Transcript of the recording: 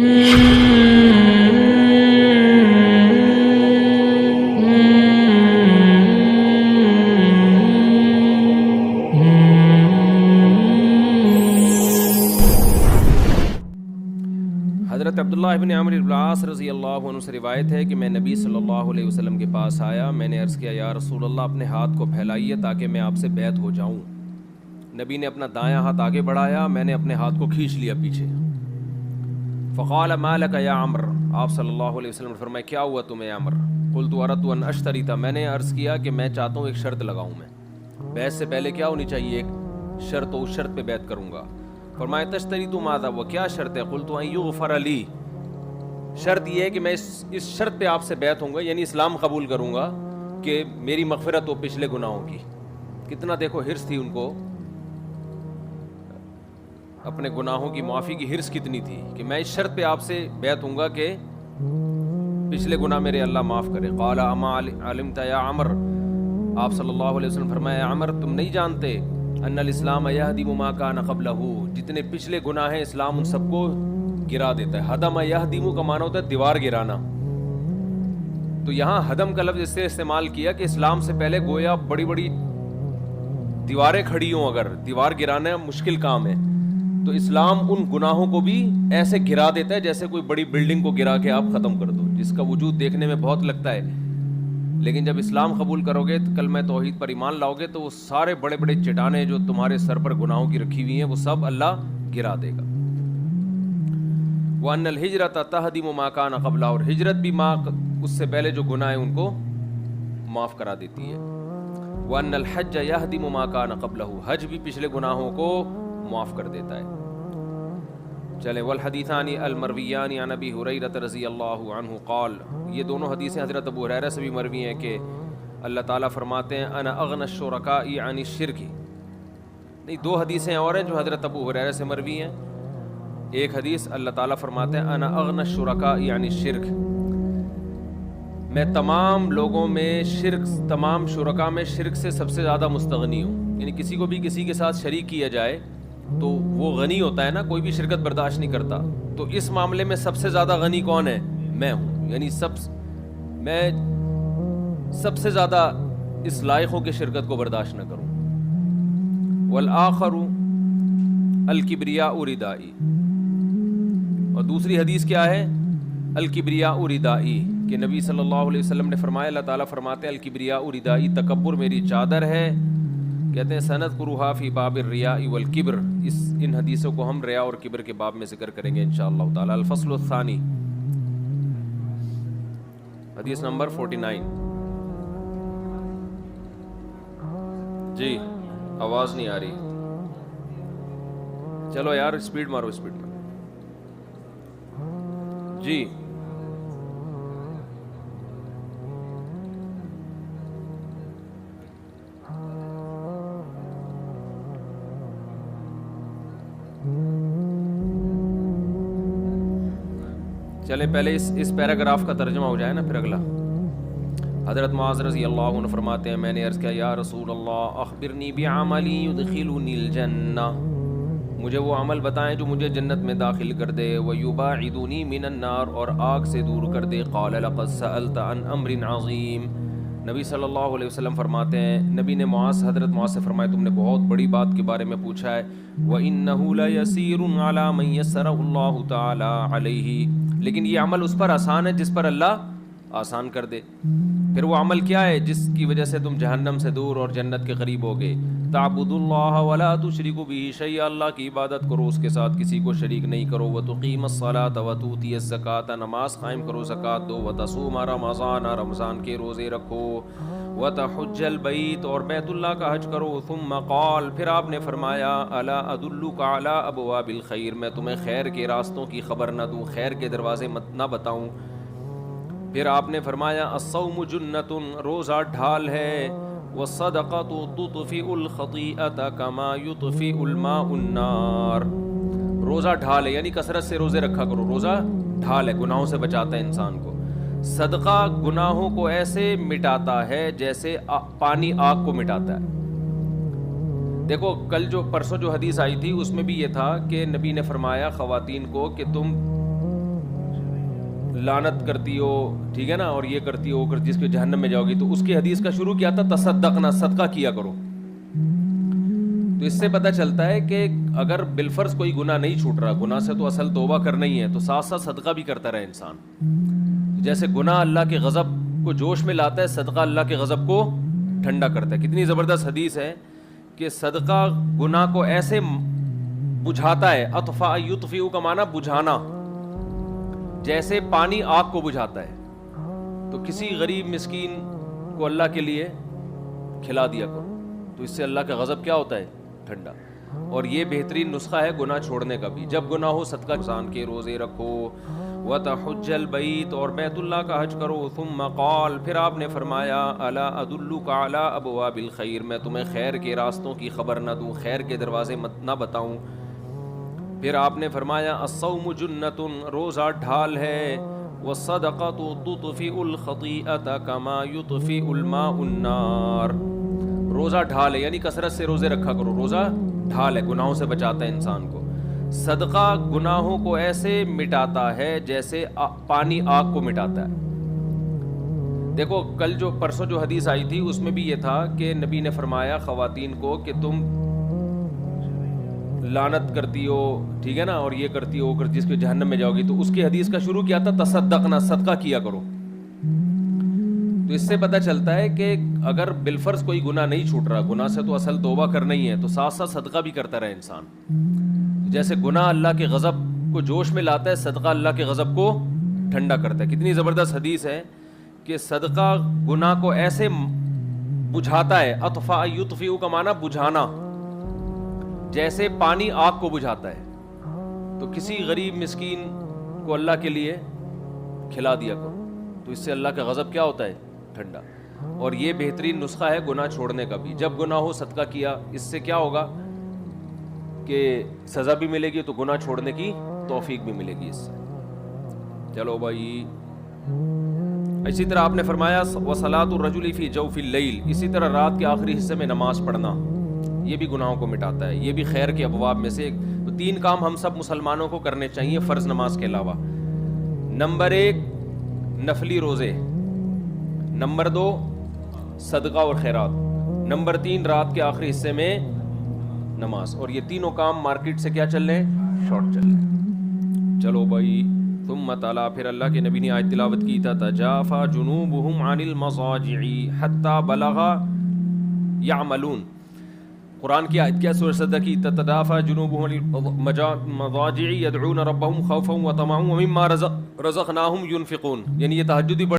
حضرت عبداللہ ابن عمرو بن العاص رضی اللہ عنہ سے روایت ہے کہ میں نبی صلی اللہ علیہ وسلم کے پاس آیا. میں نے عرض کیا یا رسول اللہ اپنے ہاتھ کو پھیلائیے تاکہ میں آپ سے بیعت ہو جاؤں. نبی نے اپنا دایاں ہاتھ آگے بڑھایا, میں نے اپنے ہاتھ کو کھینچ لیا پیچھے. فقال ما لک یا عمر, آپ صلی اللہ علیہ وسلم نے فرمایا کیا ہوا تمہیں عمر؟ قلت اردت ان اشتریتا, میں نے عرض کیا کہ میں چاہتا ہوں ایک شرط لگاؤں. میں بیعت سے پہلے کیا ہونی چاہیے؟ ایک شرط, اس شرط پہ بیعت کروں گا. فرمایا تشتریت ماذا, وہ کیا شرط ہے؟ قلت ان یغفر لی, شرط یہ ہے کہ میں اس شرط پہ آپ سے بیعت ہوں گا, یعنی اسلام قبول کروں گا کہ میری مغفرت ہو پچھلے گناہوں کی. کتنا دیکھو ہرس تھی ان کو, اپنے گناہوں کی معافی کی ہرس کتنی تھی کہ میں اس شرط پہ آپ سے بیعت ہوں گا کہ پچھلے گناہ میرے اللہ معاف کرے. قال اما علمت یا عمر, آپ صلی اللہ علیہ وسلم فرمایا عمر تم نہیں جانتے ان الاسلام یہدم ما کان قبلہ, جتنے پچھلے گناہ ہیں اسلام ان سب کو گرا دیتا ہے. ہدم یہدم کا معنی ہوتا ہے دیوار گرانا, تو یہاں ہدم کا لفظ اس سے استعمال کیا کہ اسلام سے پہلے گویا بڑی بڑی دیواریں کھڑی ہوں, اگر دیوار گرانا مشکل کام ہے تو اسلام ان گناہوں کو بھی ایسے گرا دیتا ہے جیسے کوئی بڑی بلڈنگ کو گرا کے آپ ختم کر دو, جس کا وجود دیکھنے میں بہت لگتا ہے, لیکن جب اسلام قبول کرو گے تو کلمہ توحید پر ایمان لاؤ گے تو وہ سارے بڑے بڑے چٹانیں جو تمہارے سر پر گناہوں کی رکھی ہوئی ہیں وہ سب اللہ گرا دے گا. وَأَنَّ الْهِجْرَةَ تَهْدِمُ مَا كَانَ قَبْلَهَا, اور ہجرت بھی اس سے پہلے جو گناہ ہیں ان کو معاف کرا دیتی ہے. وَأَنَّ الْحَجَّ يَهْدِمُ مَا كَانَ قَبْلَهُ, حج بھی پچھلے گناہوں کو معاف کر دیتا ہے. چلیں والحدیثان المرویان عن ابی ہریرہ رضی اللہ عنہ قال, یہ دونوں حدیثیں حضرت ابو ہریرہ سے بھی مروی ہیں کہ اللہ تعالیٰ فرماتے ہیں انا اغنى الشرکاء عن الشرک. نہیں, دو حدیثیں اور ہیں جو حضرت ابو ہریرہ سے مروی ہیں. ایک حدیث اللہ تعالیٰ فرماتے ہیں انا اغنى الشرکاء عن الشرک, میں تمام لوگوں میں شرک, تمام شرکاء میں شرک سے سب سے زیادہ مستغنی ہوں. یعنی کسی کو بھی کسی کے ساتھ شریک کیا جائے تو وہ غنی ہوتا ہے نا, کوئی بھی شرکت برداشت نہیں کرتا, تو اس معاملے میں سب سے زیادہ غنی کون ہے؟ میں ہوں. یعنی میں سب سے زیادہ اس لائق ہوں کہ شرکت کو برداشت نہ کروں. والآخر الکبریاء ردائی, اور دوسری حدیث کیا ہے؟ الکبریاء ردائی, کہ نبی صلی اللہ علیہ وسلم نے فرمایا, اللہ تعالیٰ فرماتے ہیں الکبریاء ردائی, تکبر میری چادر ہے. کہتے ہیں سنذکرھا فی باب الریاء والکبر, ان حدیثوں کو ہم ریا اور کبر کے باب میں ذکر کریں گے انشاءاللہ تعالی. الفصل الثانی, حدیث نمبر 49. جی آواز نہیں آ رہی, چلو یار اسپیڈ مارو, اسپیڈ مارو. جی چلے پہلے اس پیراگراف کا ترجمہ ہو جائے نا, پھر اگلا. حضرت معاذ رضی اللہ عنہ فرماتے ہیں میں نے عرض کیا یا رسول اللہ اخبرنی بعملی یدخلنی الجنہ, مجھے وہ عمل بتائیں جو مجھے جنت میں داخل کر دے. ویباعدنی من النار, اور آگ سے دور کر دے. قال لقد سألت عن امر عظیم, نبی صلی اللہ علیہ وسلم فرماتے ہیں, نبی نے حضرت معاذ سے فرمایا تم نے بہت بڑی بات کے بارے میں پوچھا ہے. وَإِنَّهُ لَيَسِيرٌ عَلَى مَن يَسَّرَهُ اللَّهُ تَعَالَى عَلَيْهِ, لیکن یہ عمل اس پر آسان ہے جس پر اللہ آسان کر دے. پھر وہ عمل کیا ہے جس کی وجہ سے تم جہنم سے دور اور جنت کے قریب ہوگے؟ تعبد اللہ ولا تشرک بہ شیئا, اللہ کی عبادت کرو, اس کے ساتھ کسی کو شریک نہیں کرو. وتقیم الصلاۃ وتؤتی الزکاۃ, نماز قائم کرو, زکوٰۃ دو. وتصوم رمضان, رمضان کے روزے رکھو. وتحج البیت, اور بیت اللہ کا حج کرو. ثم قال, پھر آپ نے فرمایا الا ادلک علی ابواب الخیر, میں تمہیں خیر کے راستوں کی خبر نہ دوں, خیر کے دروازے نہ بتاؤں؟ پھر آپ نے فرمایا الصوم جنۃ, روزہ ڈھال ہے. والصدقۃ تطفئ الخطیئۃ کما یطفئ الماء النار, روزہ ڈھال ہے یعنی کثرت سے روزے رکھا کرو, روزہ ڈھال ہے, گناہوں سے بچاتا ہے انسان کو. صدقہ گناہوں کو ایسے مٹاتا ہے جیسے پانی آگ کو مٹاتا ہے. دیکھو کل پرسوں جو حدیث آئی تھی اس میں بھی یہ تھا کہ نبی نے فرمایا خواتین کو کہ تم لعنت کرتی ہو، ٹھیک ہے نا، اور یہ کرتی ہو جس کے جہنم میں جاؤ گی، تو اس کی حدیث کا شروع کیا تھا تصدقنا، صدقہ کیا کرو. تو اس سے پتہ چلتا ہے کہ اگر بالفرض کوئی گناہ نہیں چھوٹ رہا، گناہ سے تو اصل توبہ کرنا ہی ہے، تو ساتھ ساتھ صدقہ بھی کرتا رہے انسان. جیسے گناہ اللہ کے غضب کو جوش میں لاتا ہے، صدقہ اللہ کے غضب کو ٹھنڈا کرتا ہے. کتنی زبردست حدیث ہے کہ صدقہ گناہ کو ایسے بجھاتا ہے، اطفاء یطفئ کا معنی بجھانا، جیسے پانی آگ کو بجھاتا ہے. تو کسی غریب مسکین کو اللہ کے لیے کھلا دیا کرو، تو اس سے اللہ کا غضب کیا ہوتا ہے؟ ٹھنڈا. اور یہ بہترین نسخہ ہے گناہ چھوڑنے کا بھی. جب گناہ ہو صدقہ انسان کے روزے رکھو، وتحج البیت، اور بیت اللہ کا حج کرو. ثم قال، پھر آپ نے فرمایا، الا ادلک علی ابواب الخیر، میں تمہیں خیر کے راستوں کی خبر نہ دوں، خیر کے دروازے نہ بتاؤں. پھر آپ نے فرمایا الصوم جنۃ، روزہ ڈھال ہے. والصدقۃ تطفئ الخطیئۃ کما یطفئ الماء النار، روزہ ڈھال ہے یعنی کثرت سے روزے رکھا کرو. روزہ ڈھال ہے، گناہوں سے بچاتا ہے انسان کو. صدقہ گناہوں کو ایسے مٹاتا ہے جیسے پانی آگ کو مٹاتا ہے. دیکھو کل جو پرسوں جو حدیث آئی تھی اس میں بھی یہ تھا کہ نبی نے فرمایا خواتین کو کہ تم لعنت کرتی ہو، ٹھیک ہے نا، اور یہ کرتی ہو جس کے جہنم میں جاؤ گی، تو اس کی حدیث کا شروع کیا تھا تصدقنا، صدقہ کیا کرو. تو اس سے پتہ چلتا ہے کہ اگر بالفرض کوئی گناہ نہیں چھوٹ رہا، گناہ سے تو اصل توبہ کرنا ہی ہے، تو ساتھ ساتھ صدقہ بھی کرتا رہے انسان. جیسے گناہ اللہ کے غضب کو جوش میں لاتا ہے، صدقہ اللہ کے غضب کو ٹھنڈا کرتا ہے. کتنی زبردست حدیث ہے کہ صدقہ گناہ کو ایسے بجھاتا ہے، اطفاء یطفئ کا معنی بجھانا، جیسے پانی آگ کو بجھاتا ہے. تو کسی غریب مسکین کو اللہ کے لیے کھلا دیا کرو، تو اس سے اللہ کا غضب کیا ہوتا ہے؟ ٹھنڈا. اور یہ بہترین نسخہ ہے گناہ چھوڑنے کا بھی. جب گناہ ہو صدقہ کیا، اس سے کیا ہوگا کہ سزا بھی ملے گی، تو گناہ چھوڑنے کی توفیق بھی ملے گی اس سے. چلو بھائی، اسی طرح آپ نے فرمایا وصلاۃ الرجل فی جوف اللیل، اسی طرح رات کے آخری حصے میں نماز پڑھنا، یہ بھی گناہوں کو مٹاتا ہے. یہ بھی خیر کے ابواب میں سے ایک. تو 3 کام ہم سب مسلمانوں کو کرنے چاہیے فرض نماز کے علاوہ. نمبر 1 نفلی روزے، نمبر 2 صدقہ اور خیرات، نمبر 3 رات کے آخری حصے میں نماز. اور یہ تینوں کام مارکیٹ سے کیا چل رہے ہیں؟ شارٹ چل رہے ہیں. چلو بھائی، ثم تعالی، پھر اللہ کے نبی نے آیت تلاوت کی تھا تجافا جنوبہم عن المضاجع حتی بلغ یعملون. قرآن کی آیت کیا سورہ سجدہ کی؟ تتجافا جنوبہم عن المضاجع یدعون ربہم خوفا وطمعا ومما رزقناہم ینفقون. یعنی یہ تہجد بھی